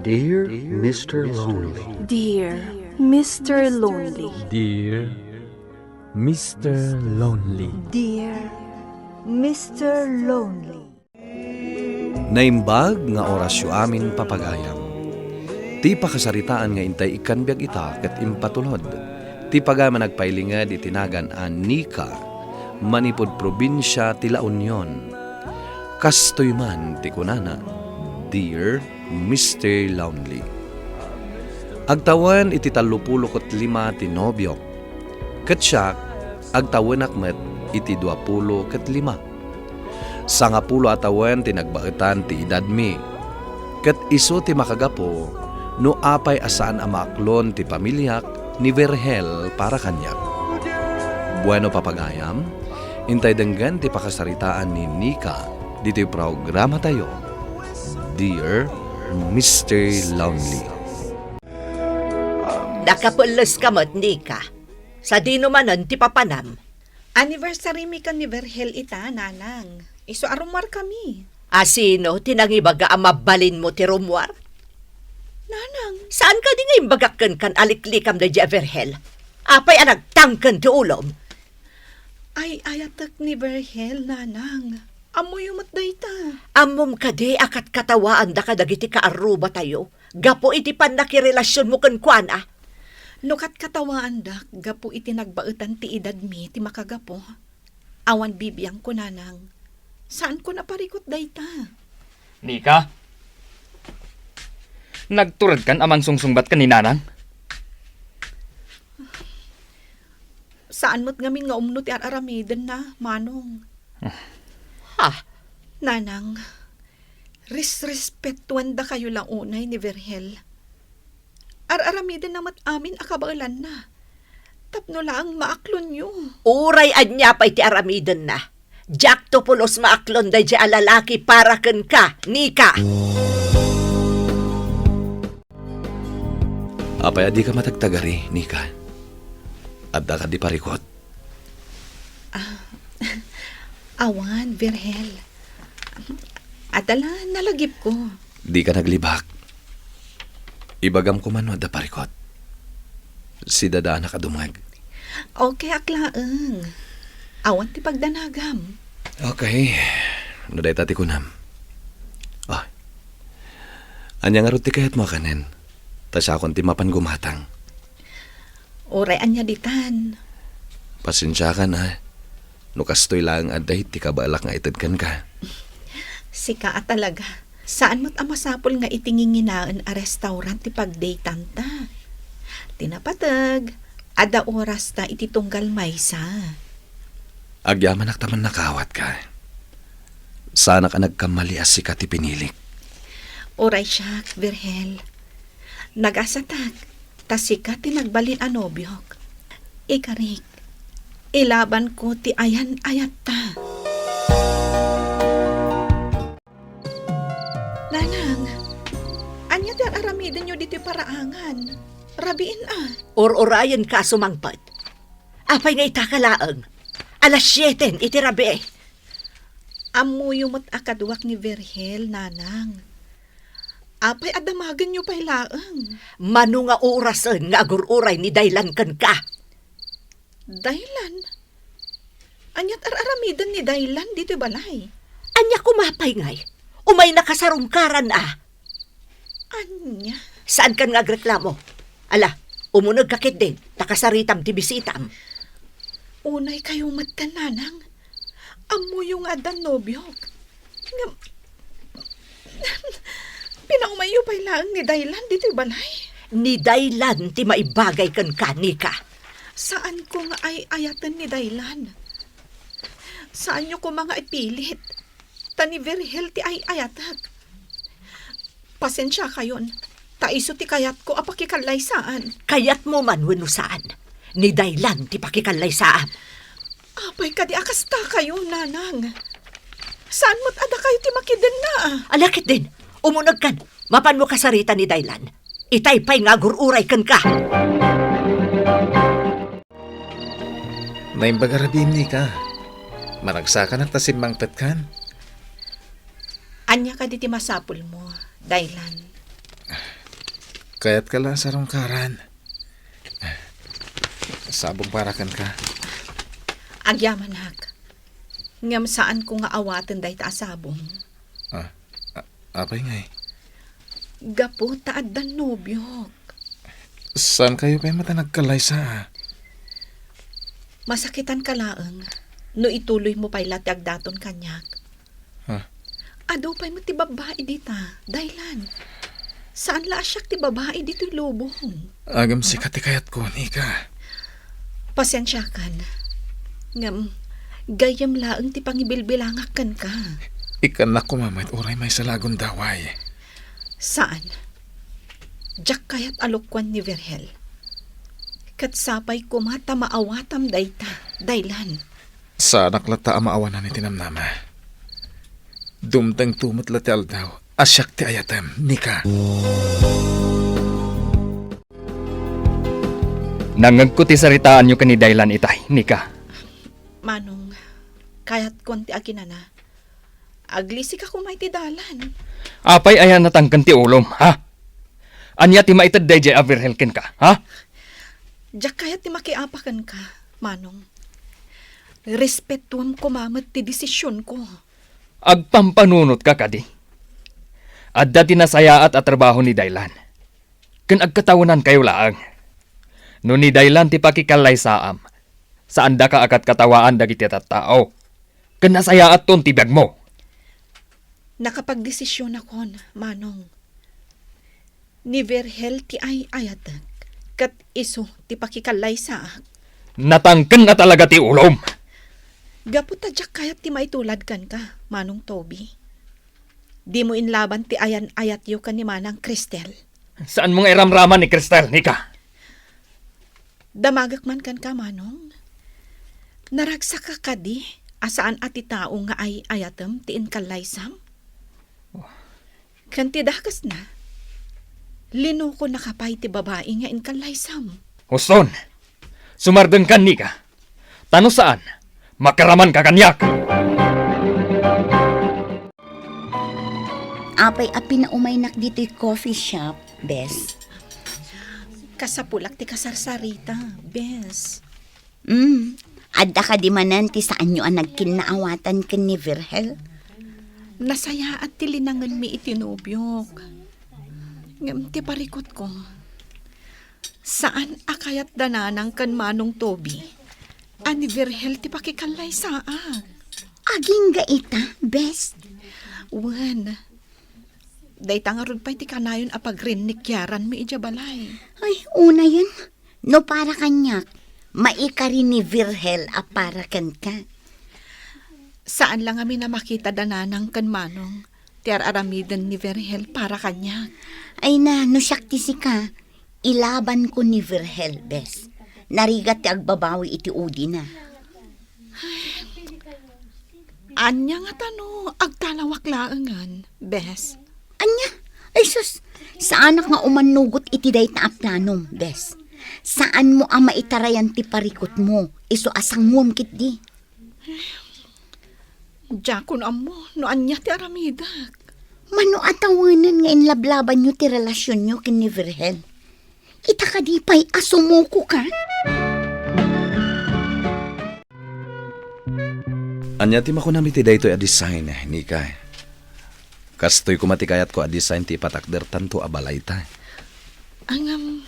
Dear Mr. Lonely. Dear Mr. Lonely. Dear Mr. Lonely. Dear Mr. Lonely. Naimbag nga orasyo amin papagayam. Ti pakasaritaan nga intay ikan biag ita ket impatulod. Ti pagama nagpailingad itinagan an Nika, manipod probinsya ti La Union. Kastoy man ti kunana, Dear Mr. Lonely. Agtawan iti 35 ti nobyo. Ket siya agtawan akmet iti 25. Sangapulo atawan ti nagbaitan ti edad mi. Ket iso ti makagapo no apay asaan amaklon ti pamilyak ni Vergel para kanyak. Bueno papagayam, intay denggan ti pakasaritaan ni Nika dito programa tayo. Dear Mr. Lonely. Nakapulos ka mo't, Nika. Sa dino manon ti papanam. Anniversary mi kan ni Vergel ita, nanang. Iso arumar kami. Asino, tinangibaga ang mabalin mo ti rumwar? Nanang, Saan ka di ngayon bagakan kan aliklikam na di Vergel? Apay ang nagtangkan ti ulom. ay ayatak ni Vergel, nanang. Amoy umat dayta. Amom ka di akat katawaan da kadagiti kaaruba tayo. Gapo iti pan nakirelasyon mo kan kuan ah. Nukat katawaan dak, gapo iti nagbautan ti edad mi, ti makagapo. Awan bibiyang ko, nanang. Saan ko naparikot dayta? Nika? Nagturad kan aman sungsungbat ka ni nanang? Saan mo't ngamin nga umno ti aramiden na, manong? Ha? Nanang, respetuan da kayo lang unay ni Vergel. Aramiden namat amin akabailan na. Tapno lang maaklon nyo. Uray anya pa iti aramiden na. Jack Topolos maaklon da di alalaki para ken ka, Nika. Apay adi ka matagtagari, Nika. Adda ka di parikot. Awan, Vergel. Adala, nalagip ko. Di ka naglibak. Ibagam ko man da parikot. Si dada na kadumag. Okay, aklaeng. Awan ti pagdanagam. Okay. Naday tati kunam. Oh. Anya nga ruti kayat mo kanin. Tas akong timapan gumatang. Oray anya ditan. Pasensya ka na. Nukastoy lang aday ti kabalak nga itadkan ka. Sika at talaga. Saan mo't amasapol nga itinginginaan a restaurant ti pagdaytan ta? Tinapatag. Ada oras ta iti tunggal maysa. Agyaman taman nakawat ka. Sana ka nagkamali as sika ti pinilik. Oray siya, Vergel. Nagasatag. Tas sika ti nagbalin a nobyok. Ikarik. Ilaban ko ti ayan-ayat ta. Nanang, anya ti aramiden nyo dito paraangan. Rabiin ah. Or-orayan ka sumangpad. Apay nga itakalaang. Alas 7 iti rabi. Amuyo mo't akaduak ni Vergel, nanang. Apay adamagan nyo pa'y laang. Mano nga orasan nga agur-uray ni Daylan kan ka. Daylan? Anyat aramidan ni Daylan dito balay. Anya kumapay ngay. Umay nakasarungkaran ah. Anya? Saan kan nga agreklamo? Ala, umunag kakit din. Nakasaritam ti bisitam. Unay kayo matan, nanang. Amuyo nga dan nobyok. Nga... Pinaumayo pa'y laang ni Daylan dito balay. Ni Daylan ti maibagay kan ka, Nika. Saan ko nga ay ayatan ni Daylan? Saan nyo ko mga ipilit? Tani Vergel ti ay ayatag. Pasensya kayon. Taiso ti kayat ko apakikalay saan. Kayat mo man wano saan. Ni Daylan ti pakikalay saan. Apay ka di akasta kayo, nanang. Saan mo't ada kayo ti makiden na? Alakit din. Umunag kan. Mapan mo kasarita ni Daylan. Itaypay nga gururay kan ka. Naimbagarabim ni ka. Maragsakan at tasimbang petkan. Anya ka di ti masapul mo, Daylan. Kayat ka lang sa rungkaran. Sabong parakan ka. Agyaman hak. Ngam saan ko nga awaten day ta asabong. Apay ngay. Gapo taad dan nobyok. Saan kayo kayo mata nagkalaysa? Masakitan ka laeng. No ituloy mo pa'y latiag daton kanyak. Ado pa'y mo ti babae dita. Dailan. Saan la asyak ti babae dito'y lubong? Agam sikat kayat ko, Nika. Pasensya kan. Ngam, gayam laeng ti pangibilbilangakan ka. Ikan na kumamait oray may salagon daway. Saan? Diyak kayat alukwan ni Virgel. Kat sapay kumata maawatam dayta. Dailan. Sa naklata maawanan ni tinamnama. Dumtang tumot latel daw. Asyak ti ayatem, Nika. Nangagkuti saritaan nyo kani Daylan itay, Nika. Manong, kayat konti aginana. Aglisik ako may tidalan. Apay ayan natangkan ti ulom, ha? Anya ti maitad day jay avirhelken ka, ha? Diyak kayat ti makiapakan ka, Manong. Respetuam kumamat ti desisyon ko. Agpampanunot ka kadi. Adda tinasayaat at trabaho ni Daylan. Ken agkatawanan kayo laang. No ni Daylan ti pakikalay saam. Saan da ka akat katawaan dagiti tattao. Ken nasayaat ton tibag mo. Nakapagdesisyon ako, Manong. Ni Virgel ti ay ayatag. Kat iso ti pakikalay saak. Natangken na talaga ti ulom. Gapu tadyak kayat ti maitulad kan ka, Manong Toby. Di mo inlaban ti ayan-ayat yo ka ni Manang Cristel. Saan mong iramraman ni Cristel, Nika? Damagak man kan ka, Manong. Naragsak ka kadi, asaan ati tao nga ay ayatem ti inkalaysam. Kan ti dakas na, lino ko nakapay ti babae nga inkalaysam. Huston, sumardeng kan, Nika. Tano saan? Makaraman ka kanyak. Apay api na umaynak dito'y coffee shop, Bes. Kasapulak ti kasarsarita, Bes. Adda ka di manan ti saan nyo ang nagkinaawatan ken ni Virgel? Nasaya at ti linangan mi itinubyok. Ngam ti parikot ko. Saan akayat dananang kan Manong Toby? Ani Virgel ti pakikalay saak. Aging gaita, Bes. Wan. Day tangarod pa'y ti kanayon apagrin ni Kiaran mi ija balay. Ay, una yun. No para kanyak. Maikari ni Virgel a para kan ka. Saan lang kami na makita dananang kan Manong? Ti aramidan ni Virgel para kanyak. Ay na, no syakti si ka. Ilaban ko ni Virgel, Bes. Narigat ti agbabawi iti udi na. Anya nga tano, agtalawak laangan, Bes. Anya? Ay sus, saanak nga umanugot iti day ta aplanom, Bes. Saan mo ang maitarayan ti parikot mo? Iso asangwom kit di. Jakon amo, no anya ti aramidak. Mano atawanan nga inlablaban nyo ti relasyon nyo kin ni Virgel. Ita ka di pa'y asumuko ka? Anya ti makunami ti daytoy a design, Nika. Kastoy kumatikayat ko a design ti patakder tanto a balay ta. Angam,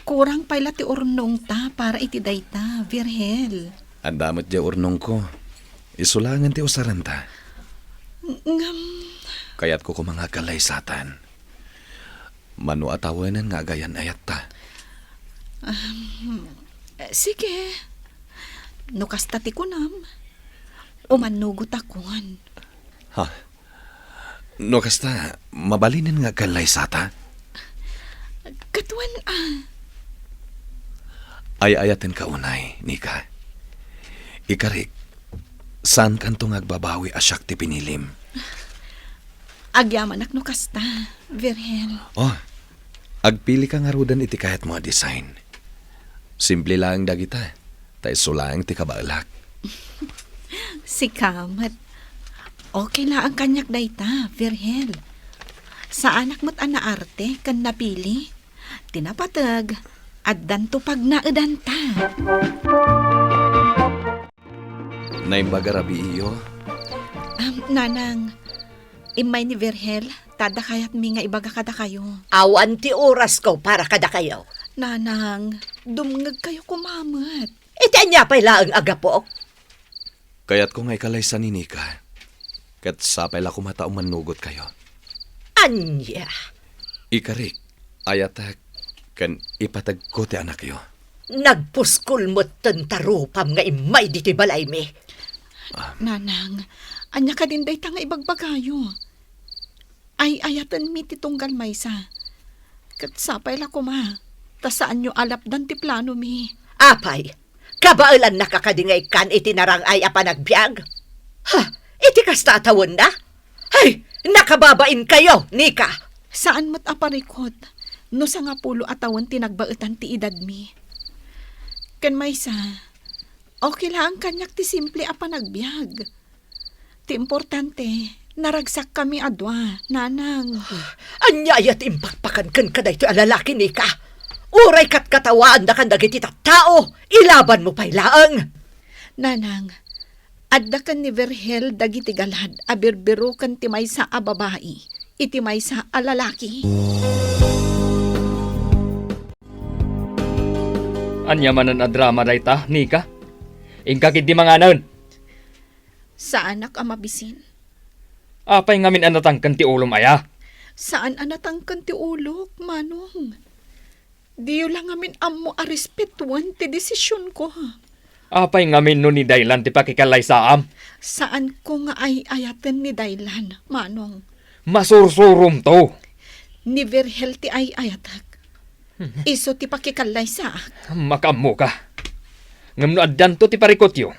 kurang pala ti urnong ta para iti dayta, Virgel. Andamot di urnong ko. Isulangan ti usaran ta. Ngam, Kayat ko mga kalaysatan. Mano atawanan nga agayan ayat ta. sige. Nukas tati ko nam. Umanugot akon. Ha? No kasta, mabalinin nga kalaysata? Katuan Ay ayatin ka unay, Nika. Ikarik, saan kanto nga agbabawi asyak ti pinilim? Agyaman ak nukas ta, Virgel. Oh, agpili ka nga rudan iti kahit mga design. Simple lang dagita. Tay sulang ti kabalak. Si Kamat. Okay la ang kanyak dayta, Virgel. Sa anak mo't anaarte kan napili. Tinapatag, addan to pag naedanta. Naimbaga rabi iyo. Nanang, imay ni Virgel, tada kayat mi nga ibaga kada kayo. Awan ti oras ko para kada kayo. Nanang, dumngag kayo kumamat. Iti anya pa'y laang agapok. Kaya't ko nga ikalay sa ninika. Kat sapay la kumataong manugot kayo. Anya. Ikarik, ayatak, kan ipatag ko ti anak yo. Nagpuskul mo't tantarupam nga imay diti balay mi. Nanang, anya ka din day nga ibagbagayo. Ay ayatan mi titunggal maysa. Kat sapay la kuma. Ta saan nyo alapdan ti plano mi. Apay, kabailan nakakadingay kan iti narangay a panagbiag. Ha, iti kasta tawon na? Hay, nakababain kayo, Nika. Saan mo't aparikot? No sa nga pulo atawan tinagbautan ti edad mi. Kan maysa, okay lang kanyak ti simple a panagbiag. Ti importante, naragsak kami adwa, nanang. Anyayat impakpakan kan kaday ti alalaki, Nika. Uray kat katawaan da kan dagiti tao, ilaban mo pa'y laang. Nanang, adda kan ni Virgel dagiti galad, abirbiro kan ti maysa a babae, iti maysa a lalaki. Anya manan a drama dayta, Nika? Ingkakit di mga anon. Sa anak a mabisin? Apay ngamin anatang kan ti ulom aya. Saan anatang kan ti ulok, manong? Diyo lang amin amo a respetuan ti desisyon ko. Apay ngamin no ni Daylan ti pakikalay saam. Saan ko nga ay ayaten ni Daylan, manong? Masursurum to. Ni Virgel ti ay ayatak. Iso ti pakikalay sa. Makamo ka. Ngam no addan to ti parikotyo.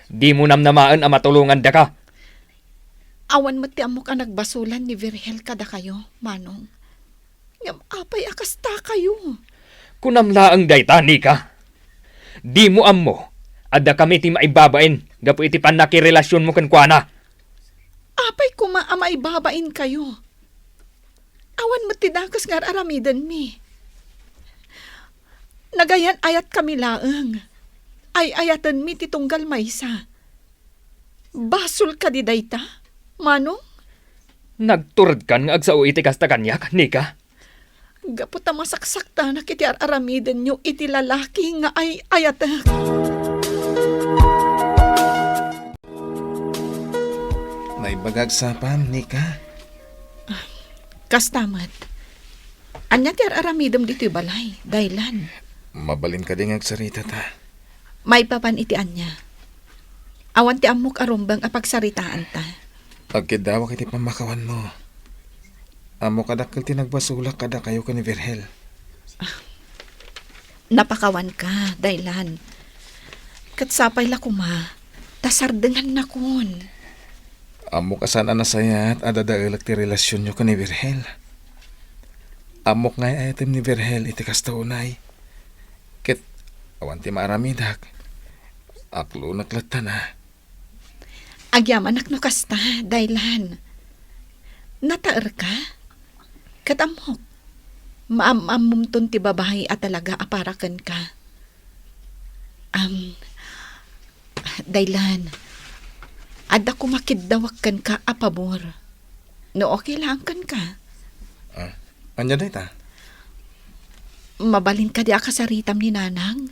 Di mo namnamaan a matulungan da ka. Awan mo ti amok a nagbasulan ni Virgel kada kayo, manong. Ngam apay akasta kayo. Kunamlaang dayta, Nika. Di mo ammo. Adda kami ti maibabain. Gapo iti panakirelasyon mo kan kuana. Apay kuma a maibabain kayo. Awan mo ti dakas nga aramidan mi. Nagayan ayat kami laeng. Ay ayatan mi ti tunggal maysa. Basol ka di dayta, manong? Nagturad kan nga agsao iti kasta kanyak, Nika. Gapot ta masaksakta na kiti aramidan nyo iti lalaki nga ay ayatak. Naibagag sapam, Nika. Kastamat. Anya ti aramidam dito balay, Daylan. Mabalin ka din agsarita ta. May papan iti anya. Awan ti amok arumbang apagsaritaan ta. Pagkidawak iti pamakawan mo. Amo kadakkel ti nagbasulak kada kayo ka ni Virgel. Napakawan ka, Daylan. Katsapay la kuma. Tasardengan na kun. Amok asan anasayat adadaelag ti relasyon nyo ka ni Virgel. Amok ngay ayatem ni Virgel iti kastaunay. Ket awan ti maaramidak. Aklo naklata na. Agyaman no kasta, Daylan. Nataer ka? Katamok. Maamamumton ti babae at talaga aparakan ka. Daylan. Ada kumakidawak kan ka apabor. No okay lang kan ka. Anya day ta? Mabalin ka di akasaritam ni nanang.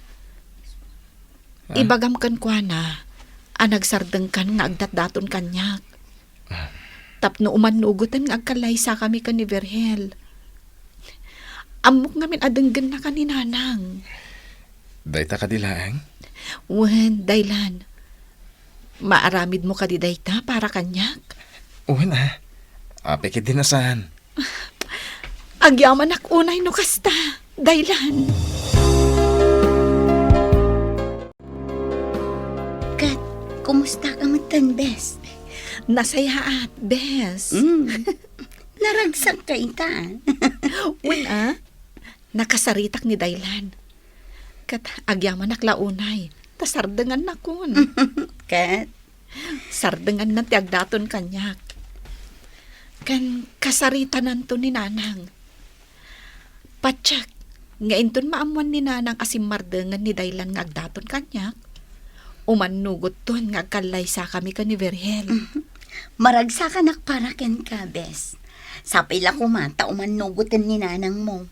Ibagam kan kwa na. Nagsardeng kan nga agdatdaton kanyak. Tapno umanugutan nga agkalay sa kami ka ni Virgel. Amok ngamin adenggan na ka ni nanang. Dayta ka dilaang? Wen, Daylan. Maaramid mo ka di dayta para kanyak? Uwan apikit din asahan. Agyaman ak unay no kasta, Daylan. Kat, kumusta ka matan, Bes? Nasaya at, Bes. Naragsak ka ita. Wen nakasaritak ni Daylan. Kat agyaman ak launay. Tasardengan na kun. Kat, Sardengan na tiagdaton kanyak. Kan kasarita nanto ni nanang. Patsak, nga inton maamuan ni nanang asim mardengan ni Daylan nga agdaton kanyak. Umanugot ton nga agkalay sa kami ka ni Virgel. Maragsa ka nakpara ken ka, bes. Sapay la kumata umanugutan ni nanang mo.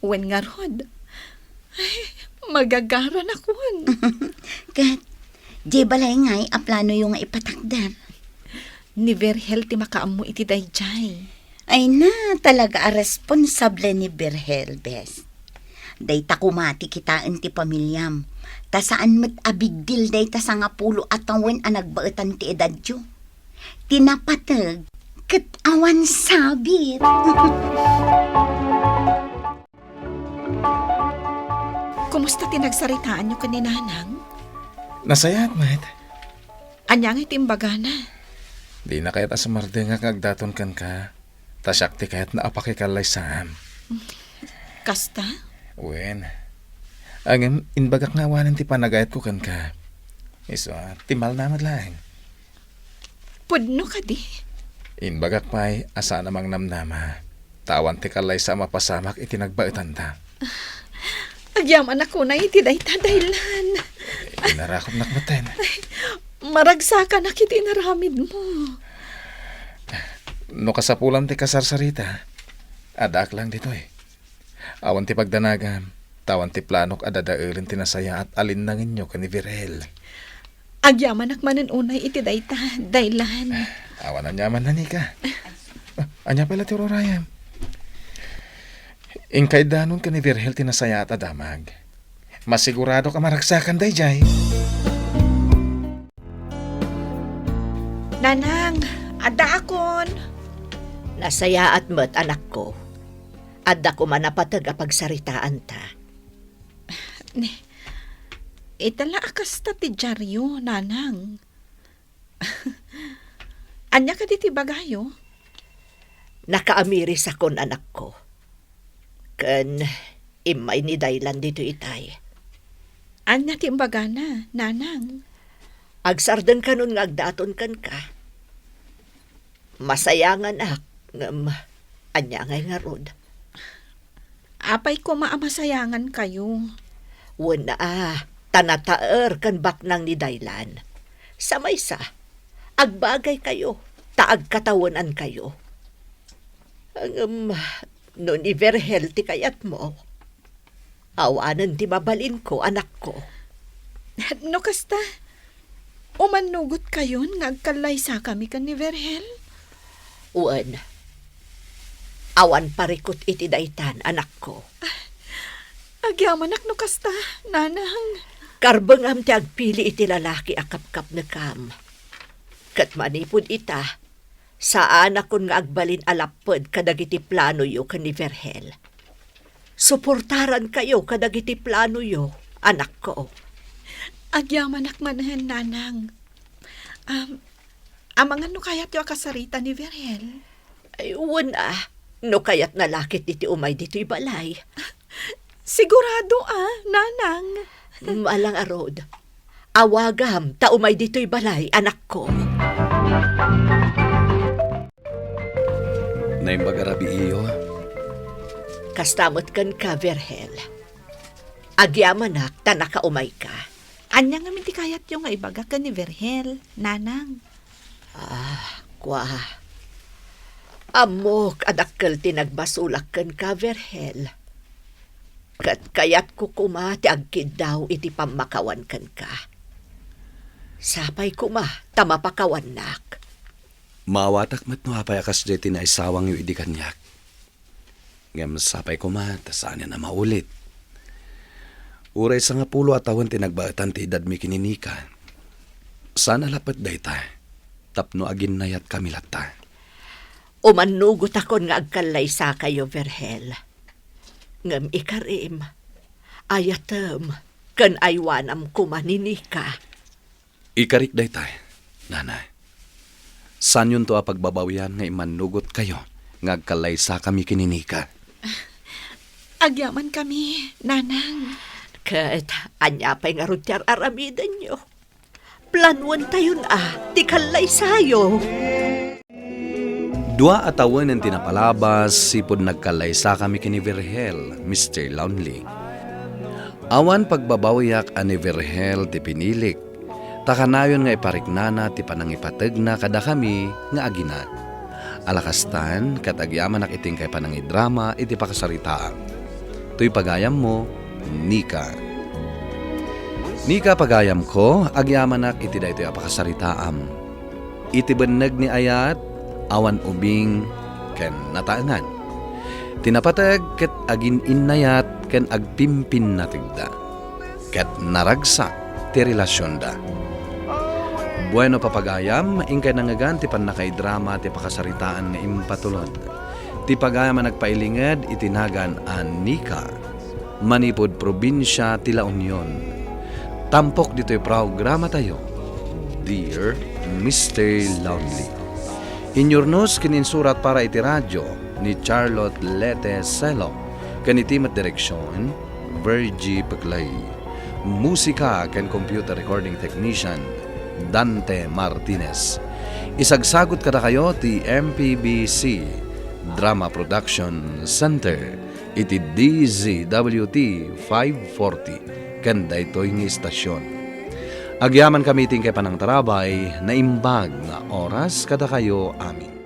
Wen nga rod. Ay, magagaran ako. Kat, di balay ngay a plano yung nga ipatakdan. Ni Virgel ti makaammo iti dayjay. Ay na, talaga a responsable ni Virgel, bes. Day ta kumati kitaan ti pamilyam. Ta saan met abigdil day ta sa nga pulo at awen a nagbaetan ti edadyo. Tinapatag, ket awan sabit. Kumusta tinagsaritaan niyo ka ni nanang? Nasayat, mat. Anyang itimbaga na. Di na kayat asamarde nga kagdaton kan ka. Tasyak ti kayat na apakikalay sam. Kasta? Wen. Ang inbagak nga wanan ti panagayat ko kan ka. Iso, timal naman lang. Pudno ka di. Inbagak pa'y asa namang namnama. Tawan ti kalay sa mapasamak itinagbaitan ta. Agyaman ako na iti dayta Daylan. Inarakot nakmaten. Maragsakan na kiti naramid mo. No kasapulam ti kasarsarita. Adak lang dito eh. Awan ti pagdanagam. Tawan ti planok adadaelin ti nasaya at alin na nginyo ka ni Virgel. Agyaman akmanen unay iti dayta Daylan. Awan na nyaman na ni ka. Anya pala ti Rorayam. Ingkay danon ka ni Virgel ti nasaya at adamag. Masigurado ka maragsakan day jay. Nanang, ada akon. Nasaya at met anak ko. Adda ko manapatag a pagsaritaan ta. Itala akas ta ti dyaryo, nanang. Anya ka di ti bagayo? Nakaamiris akon anak ko. Ken imay ni Daylan dito itay. Anya ti imbaga na, nanang. Agsarden ka nun nga agdaton kan ka. Masayangan ak, ngam, anya ngay nga rod. Apay ko maamasayangan kayo. Wala tanataer kan baknang ni Daylan. Sa maysa, agbagay kayo, taag katawanan kayo. Ang, noon ni Virgel ti kayat mo, awanan ti mabalin ko, anak ko. No kasta, umanugot kayon nga agkalay sa kami ka ni Virgel? Uwan, awan parikot iti daytan, anak ko. Agyaman ak no kasta, nanang. Karbang am ti agpili iti lalaki akapkap na kam. Kat manipod ita, saan akon nga agbalin alapod kadagiti plano yo ka ni Virgel. Suportaran kayo kadagiti plano yo, anak ko. Agyaman ak manahan, nanang. Amangan no kayat yo akasarita ni Virgel? Ay, wala. No kayat nalakit diti umay dito'y balay. Sigurado nanang. Malang arod. Awagam, taumay dito'y balay, anak ko. Naimbagarabi iyo. Kastamot kan ka, Virgel. Agyamanak, tanakaumay ka. Anya nga minti kayat yung nga ibaga ka ni Virgel, nanang. Kwa. Amok, adakkel tinagbasulak kan ka, Virgel. Kat kayat ko kuma ti agkid daw iti pamakawan kan ka. Sapay kuma, tamapakawan nak. Mawatak mat no apay akas jay tinaisawang yu idi kanyak. Ngam sapay ko ma, tasaan na maulit. Uray sa nga pulo at awan tinagbaatan ti edad mi kininika. Sana lapat day ta, tapno agin nayat kami lata. Umanugot akon nga agkalay sa kayo, Virgel. Ngam ikarim, ayatem, kan aywanam kumaninika. Ikarik day ta, nanay. San yun to a pagbabawian nga imanugot kayo, nga agkalay sa kami kininika. Agyaman kami, nanang. Kat anya pa'y nga rutyar aramidan nyo. Planuan tayo ti kalay sayo. Dua atawan ang tinapalabas, sipod nagkalaysa kami kini Virgel, Mr. Lonely. Awan pagbabawiyak ani Virgel ti pinilik, takanayon nga ipariknana ti panangipateg na kada kami nga agina. Alakastan, katagyaman iting kay panangidrama iti pakasaritaan. Tuy pagayam mo, Nika. Nika pagayam ko, agyamanak iti daytoy apakasaritaam. Iti beneg ni ayat, awan ubing ken nataanan. Tinapatag ket agin innayat ken agpimpin natigda. Ket naragsak ti relasyon da. Bueno papagayam, ingkay nangagan ti panakay drama ti pakasaritaan nga impatulod. Ti pagayam nagpailinged itinagan an Nika. Manipod probinsya ti La Union. Tampok dito'y programa tayo. Dear Mr. Lonely. Inyornos kininsurat para iti radyo ni Charlotte Lete Selo. Kanitimat direksyon, Virgie Peclay. Musika ken computer recording technician, Dante Martinez. Isagsagot kada kayo ti MPBC Drama Production Center iti DZWT 540 kanda ito'y ng istasyon. Agyaman kami ting kay panang tarabay na imbag nga oras kada kayo amin.